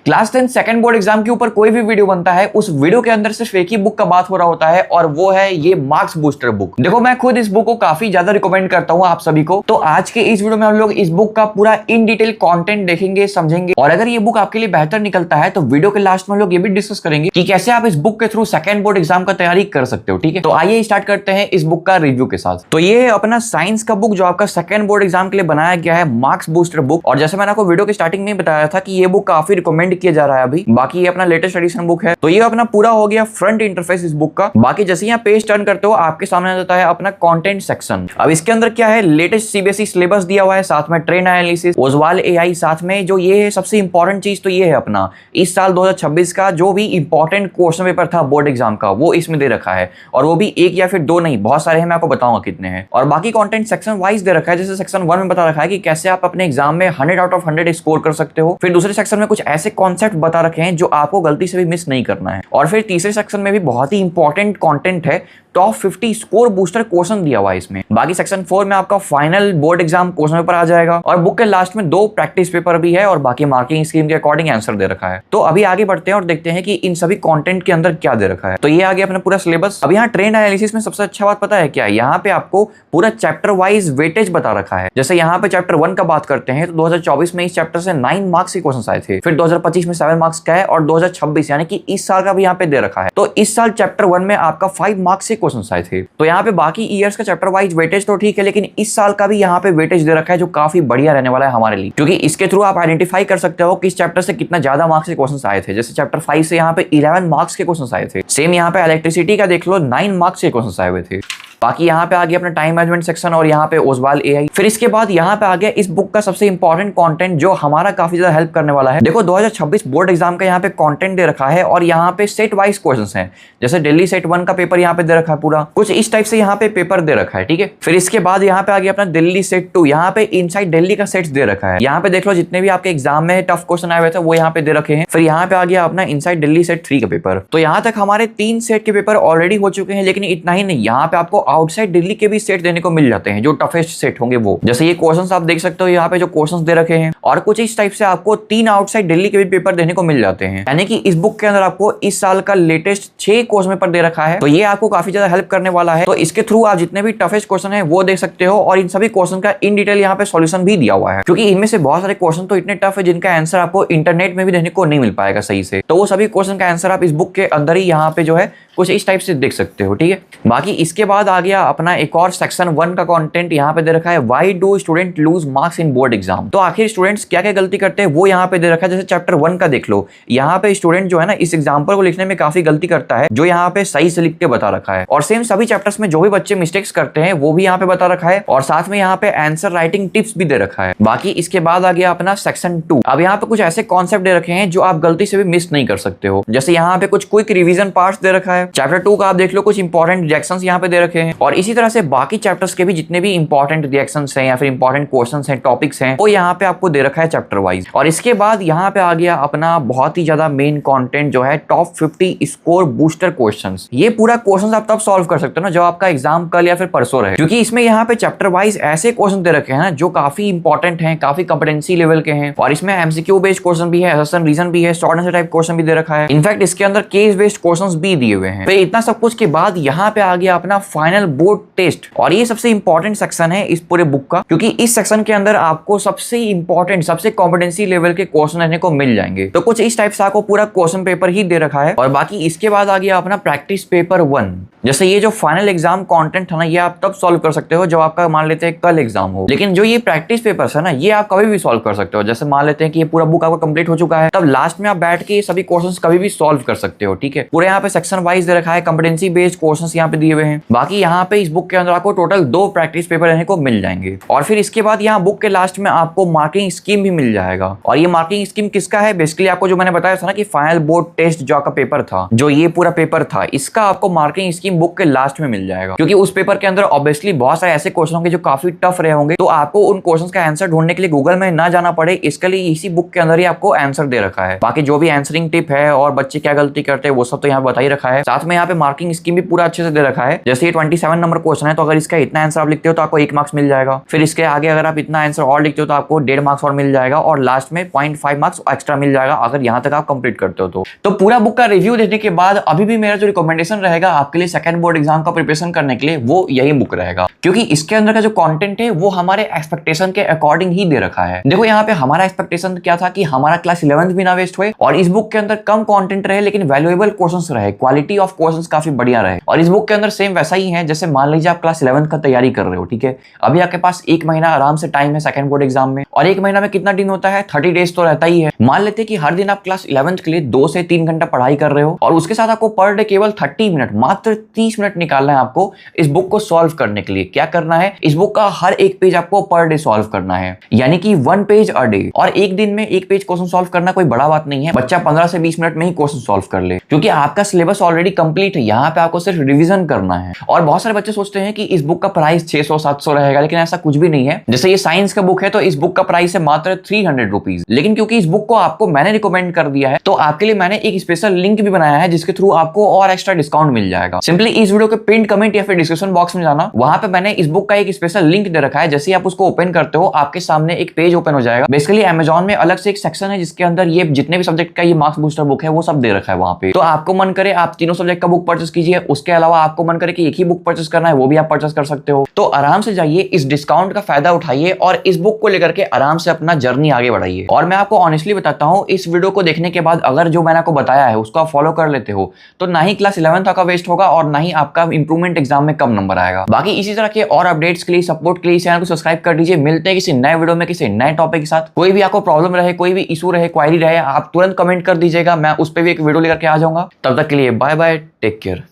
Class 10 second board exam के ऊपर कोई भी वीडियो बनता है, उस वीडियो के अंदर सिर्फ एक ही बुक का बात हो रहा होता है और वो है ये मार्क्स बूस्टर बुक। देखो मैं खुद इस बुक को काफी ज्यादा रिकमेंड करता हूं आप सभी को। तो आज के इस वीडियो में हम लोग इस बुक का पूरा इन डिटेल कंटेंट देखेंगे, समझेंगे और अगर ये बुक आपके लिए बेहतर निकलता है तो वीडियो के लास्ट में हम लोग ये भी डिस्कस करेंगे कि कैसे आप इस बुक के थ्रू सेकंड बोर्ड एग्जाम का तैयारी कर सकते हो। ठीक है, तो आइए स्टार्ट करते हैं इस बुक का रिव्यू के साथ। तो ये अपना साइंस का बुक जो आपका सेकंड बोर्ड एग्जाम के लिए बनाया गया है, मार्क्स बूस्टर बुक। और जैसे मैंने आपको वीडियो के स्टार्टिंग में बताया था कि ये बुक काफी रिकमेंड किया जा रहा है अभी। बाकी ये अपना लेटेस्ट एडिशन बुक है। तो ये अपना पूरा हो गया फ्रंट इंटरफेस इस बुक का। बाकी जैसे यहाँ पेज टर्न करते हो आपके सामने आ जाता है अपना कंटेंट सेक्शन। अब इसके अंदर क्या है, लेटेस्ट सीबीएसई सिलेबस दिया हुआ है, साथ में ट्रेंड एनालिसिस, ओजवाल एआई, साथ में जो ये है सबसे इंपॉर्टेंट चीज तो ये है अपना इस साल 2026 का जो भी इंपॉर्टेंट क्वेश्चन पेपर था बोर्ड एग्जाम का, वो इसमें दे रखा है। और वो भी एक या फिर दो नहीं, बहुत सारे हैं, मैं आपको बताऊंगा कितने हैं। और बाकी कंटेंट सेक्शन वाइज दे रखा है। जैसे सेक्शन 1 में बता रखा है कि कैसे आप अपने एग्जाम में 100 आउट ऑफ 100 स्कोर कर सकते हो। फिर दूसरे सेक्शन में कुछ ऐसे कॉन्सेप्ट बता रखे हैं जो आपको गलती से भी मिस नहीं करना है। और फिर तीसरे सेक्शन में भी बहुत ही इंपॉर्टेंट कंटेंट है, टॉप 50 स्कोर बूस्टर क्वेश्चन दिया हुआ है इसमें। बाकी सेक्शन 4 में आपका final board exam question paper आ जाएगा और बुक के लास्ट में 2 प्रैक्टिस पेपर भी है और बाकी मार्किंग स्कीम के अकॉर्डिंग आंसर दे रखा है। तो अभी आगे बढ़ते हैं और देखते हैं कि इन सभी कंटेंट के अंदर क्या दे रखा है। तो ये आ गया अपना पूरा सिलेबस। अब यहाँ ट्रेंड एनालिसिस में सबसे अच्छा बात पता है क्या, यहाँ पे आपको पूरा चैप्टर वाइज वेटेज बता रखा है। जैसे यहाँ पे चैप्टर 1 का बात करते हैं तो 2024 में इस चैप्टर से 9 मार्क्स के क्वेश्चन आए थे। फिर 2025 में 7 मार्क्स का है और 2026 यानी कि इस साल का भी यहाँ पे दे रखा है। तो इस साल चैप्टर 1 में आपका 5 मार्क्स के क्वेश्चन आए थे। तो यहाँ पे बाकी ईयर्स का चैप्टर वाइज वेटेज तो ठीक है, लेकिन इस साल का भी यहाँ पे वेटेज दे रखा है जो काफी बढ़िया रहने वाला है हमारे लिए, क्योंकि इसके थ्रू आप आइडेंटिफाई कर सकते हो कि इस चैप्टर से कितना ज्यादा मार्क्स के क्वेश्चंस आए थे। जैसे चैप्टर 5 से यहाँ पे 11 मार्क्स के क्वेश्चंस आए थे। सेम यहाँ पे इलेक्ट्रिसिटी का देख लो, 9 मार्क्स के क्वेश्चंस आए हुए थे। बाकी यहाँ पे आ गया अपना टाइम मैनेजमेंट सेक्शन और यहाँ पे ओजवाल एआई। फिर इसके बाद यहाँ पे आ गया इस बुक का सबसे इंपॉर्टेंट कंटेंट जो हमारा काफी ज्यादा हेल्प करने वाला है। देखो 2026 बोर्ड एग्जाम का यहाँ पे कंटेंट दे रखा है और यहाँ पे सेट वाइज क्वेश्चंस हैं। जैसे दिल्ली सेट 1 का पेपर यहाँ पे दे रखा है, पूरा कुछ इस टाइप से यहाँ पे पेपर दे रखा है। ठीक है, फिर इसके बाद यहाँ पे आ गया अपना दिल्ली सेट 2। यहाँ पे इनसाइड दिल्ली का सेट्स दे रखा है। यहाँ पे देख लो जितने भी आपके एग्जाम में टफ क्वेश्चन आए हुए थे वो यहाँ पे दे रखे हैं। फिर यहाँ पे आ गया अपना इनसाइड दिल्ली सेट 3 का पेपर। तो यहाँ तक हमारे 3 सेट के पेपर ऑलरेडी हो चुके हैं, लेकिन इतना ही नहीं, यहाँ पे आपको आउटसाइड दिल्ली के भी सेट देने को मिल जाते हैं जो टफेस्ट सेट होंगे वो। जैसे ये क्वेश्चंस आप देख सकते हो यहाँ पे जो क्वेश्चंस दे रखे हैं, और कुछ इस टाइप से आपको 3 आउटसाइड दिल्ली के भी पेपर देने को मिल जाते हैं। यानी कि इस बुक के अंदर आपको इस साल का लेटेस्ट 6 क्वेश्चन पेपर दे रखा है। तो ये आपको काफी ज्यादा हेल्प करने वाला है। तो इसके थ्रू आप जितने भी टफेस्ट क्वेश्चन है वो देख सकते हो और इन सभी क्वेश्चन का इन डिटेल यहाँ पे सॉल्यूशन भी दिया हुआ है, क्योंकि इनमें से बहुत सारे क्वेश्चन तो इतने टफ है जिनका आंसर आपको इंटरनेट में भी देखने को नहीं मिल पाएगा सही से। तो वो सभी क्वेश्चन का आंसर आप इस बुक के अंदर ही यहाँ पे जो है कुछ इस टाइप से देख सकते हो। ठीक है, बाकी इसके बाद आ गया अपना एक और सेक्शन 1 का कंटेंट यहाँ पे दे रखा है, why do student lose marks in board exam. तो आखिर स्टूडेंट्स क्या क्या गलती करते हैं वो यहाँ पे दे रखा है। जैसे चैप्टर 1 का देख लो, यहाँ पे स्टूडेंट जो है ना इस एग्जाम्पल को लिखने में काफी गलती करता है, जो यहाँ पे सही से लिख के बता रखा है। और सेम सभी चैप्टर्स में जो भी बच्चे मिस्टेक्स करते हैं वो भी यहाँ पे बता रखा है और साथ में यहाँ पे आंसर राइटिंग टिप्स भी दे रखा है। बाकी इसके बाद आ गया अपना सेक्शन 2। अब यहाँ पे कुछ ऐसे कॉन्सेप्ट दे रखे हैं जो आप गलती से भी मिस नहीं कर सकते हो। जैसे यहाँ पे कुछ क्विक रिवीजन पार्ट्स दे रखा है। चैप्टर 2 का आप देख लो, कुछ इंपॉर्टेंट रिएक्शंस यहाँ पे दे रखे हैं और इसी तरह से बाकी चैप्टर्स के भी जितने भी इंपॉर्टेंट रिएक्शंस हैं या फिर इंपॉर्टेंट क्वेश्चंस हैं, टॉपिक्स हैं, वो यहाँ पे आपको दे रखा है चैप्टर वाइज। और इसके बाद यहाँ पे आ गया अपना बहुत ही ज्यादा मेन कंटेंट जो है टॉप 50 स्कोर बूस्टर क्वेश्चंस। ये पूरा क्वेश्चंस आप तब सॉल्व कर सकते हो ना जब आपका एग्जाम कल या फिर परसों रहे, क्योंकि इसमें यहाँ पे चैप्टर वाइज ऐसे क्वेश्चन दे रखे हैं ना जो काफी इंपॉर्टेंट हैं, काफी कॉम्पिटेंसी लेवल के हैं। और इसमें एमसीक्यू बेस्ड क्वेश्चन भी है, असर्शन रीजन भी है, शॉर्ट आंसर टाइप क्वेश्चन भी दे रखा है। इनफैक्ट इसके अंदर केस बेस्ड क्वेश्चंस भी दिए हुए हैं। तो इतना सब कुछ के बाद यहाँ पे आ गया अपना फाइनल बोर्ड टेस्ट और ये सबसे इंपॉर्टेंट सेक्शन है इस पूरे बुक का, क्योंकि इस सेक्शन के अंदर आपको सबसे इंपॉर्टेंट, सबसे कॉम्पिटेंसी लेवल के क्वेश्चन रहने को मिल जाएंगे। तो कुछ इस टाइप से आपको पूरा क्वेश्चन पेपर ही दे रखा है। और बाकी इसके बाद आ गया अपना प्रैक्टिस पेपर 1। जैसे ये जो फाइनल एग्जाम कंटेंट है ना, ये आप तब सॉल्व कर सकते हो जब आपका मान लेते हैं कल एग्जाम हो, लेकिन जो ये प्रैक्टिस पेपर्स है ना, ये आप कभी भी सॉल्व कर सकते हो। जैसे मान लेते हैं कि ये पूरा बुक आपका कंप्लीट हो चुका है, तब लास्ट में आप बैठ के ये सभी क्वेश्चंस कभी भी सॉल्व कर सकते हो। ठीक है, पूरे यहाँ पे सेक्शन वाइज दे रखा है, कॉम्पिटेंसी बेस्ड क्वेश्चंस यहाँ पे दिए हुए हैं। बाकी यहाँ पे इस बुक के अंदर आपको टोटल 2 प्रैक्टिस पेपर रहने को मिल जाएंगे। और फिर इसके बाद यहाँ बुक के लास्ट में आपको मार्किंग स्कीम भी मिल जाएगा। और ये मार्किंग स्कीम किसका है, बेसिकली आपको जो मैंने बताया था ना कि फाइनल बोर्ड टेस्ट जो आपका पेपर था, जो ये पूरा पेपर था, इसका आपको मार्किंग स्कीम बुक के लास्ट में मिल जाएगा, क्योंकि उस पेपर के अंदर ऑब्वियसली बहुत सारे ऐसे क्वेश्चन होंगे जो काफी टफ रहे होंगे, तो आपको उन क्वेश्चंस का आंसर ढूंढने के लिए गूगल में ना जाना पड़े, इसके लिए इसी बुक के अंदर ही आपको आंसर दे रखा है। बाकी जो भी आंसरिंग टिप है और बच्चे क्या गलती करते हैं वो सब तो यहाँ बता ही रखा है। साथ में यहाँ पे मार्किंग स्कीम भी पूरा अच्छे से दे रखा है। जैसे ये 27 नंबर क्वेश्चन है, तो अगर इसका इतना आंसर आप लिखते हो तो आपको 1 मार्क्स मिल जाएगा। फिर इसके आगे अगर आप इतना आंसर और लिखते हो तो आपको 1.5 मार्क्स और मिल जाएगा, और लास्ट में 0.5 मार्क्स एक्स्ट्रा मिल जाएगा अगर यहाँ तक आप कंप्लीट करते हो तो पूरा बुक का रिव्यू देखने के बाद अभी भी मेरा जो रिकमेंडेशन रहेगा आपके लिए सेकंड बोर्ड एग्जाम का प्रिपरेशन करने के लिए, वो यही बुक रहेगा, क्योंकि इसके अंदर का जो कंटेंट है वो हमारे एक्सपेक्टेशन के अकॉर्डिंग ही दे रखा है। देखो यहाँ पे हमारा एक्सपेक्टेशन क्या था कि हमारा क्लास 11th भी ना वेस्ट हुए, और इस बुक के अंदर कम कंटेंट रहे लेकिन वैल्यूएबल क्वेश्चंस रहे, क्वालिटी ऑफ क्वेश्चंस काफी बढ़िया रहे। और इस बुक के अंदर सेम वैसा ही है, जैसे मान लीजिए आप क्लास 11th का तैयारी कर रहे हो, ठीक है, अभी आपके पास 1 महीना आराम से टाइम है सेकंड बोर्ड एग्जाम में, और 1 महीना में कितना दिन होता है, 30 डेज तो रहता ही है। मान लेते हैं कि हर दिन आप क्लास 11th के लिए 2 से 3 घंटा पढ़ाई कर रहे हो, और उसके साथ आपको पर डे केवल 30 मिनट, मात्र 30 मिनट निकालना है आपको इस बुक को सॉल्व करने के लिए। क्या करना है, इस बुक का हर एक पेज आपको पर डे सॉल्व करना है, यानी कि 1 पेज अ डे। और एक दिन में 1 पेज क्वेश्चन सॉल्व करना कोई बड़ा बात नहीं है, बच्चा 15 से 20 मिनट में ही क्वेश्चन सॉल्व कर ले, क्योंकि आपका सिलेबस ऑलरेडी कंप्लीट है, यहाँ पे आपको सिर्फ रिवीजन करना है। और बहुत सारे बच्चे सोचते हैं कि इस बुक का प्राइस 600-700 रहेगा, लेकिन ऐसा कुछ भी नहीं है। जैसे ये साइंस का बुक है तो इस बुक का प्राइस है मात्र 300 रुपीज, लेकिन क्योंकि इस बुक को आपको मैंने रिकमेंड कर दिया है तो आपके लिए मैंने एक स्पेशल लिंक भी बनाया है जिसके थ्रू आपको और एक्स्ट्रा डिस्काउंट मिल जाएगा। सिंपली इस वीडियो के पिन कमेंट या फिर डिस्क्रिप्शन बॉक्स में जाना, वहां पे मैंने इस बुक का एक स्पेशल लिंक दे रखा है। जैसे आप उसको ओपन करते हो आपके सामने एक पेज ओपन हो जाएगा। बेसिकली अमेजॉन में अलग से एक सेक्शन है जिसके अंदर ये जितने भी सब्जेक्ट का ये मार्क्स बूस्टर बुक है वो सब दे रखा है वहां पे। तो आपको मन करे आप तीनों सब्जेक्ट का बुक परचेस कीजिए, उसके अलावा आपको मन करे कि एक ही बुक परचेस करना है वो भी आप परचेस कर सकते हो। तो आराम से जाइए, इस डिस्काउंट का फायदा उठाइए और इस बुक को लेकर के आराम से अपना जर्नी आगे बढ़ाइए। और मैं आपको ऑनेस्टली बताता हूँ, इस वीडियो को देखने के बाद अगर जो मैंने आपको बताया है उसको आप फॉलो कर लेते हो तो ना ही क्लास 11th का वेस्ट होगा और ना ही आपका इंप्रूवमेंट एग्जाम में कम नंबर आएगा। बाकी इसी तरह के और अपडेट्स के लिए, सपोर्ट के लिए चैनल को सब्सक्राइब कर दीजिए। मिलते हैं किसी नए वीडियो में किसी नए टॉपिक के साथ। कोई भी आपको प्रॉब्लम रहे, कोई भी इशू रहे, क्वायरी रहे, आप तुरंत कमेंट कर दीजिएगा, मैं उस पर भी एक वीडियो लेकर के आ जाऊंगा। तब तक के लिए बाय बाय, टेक केयर।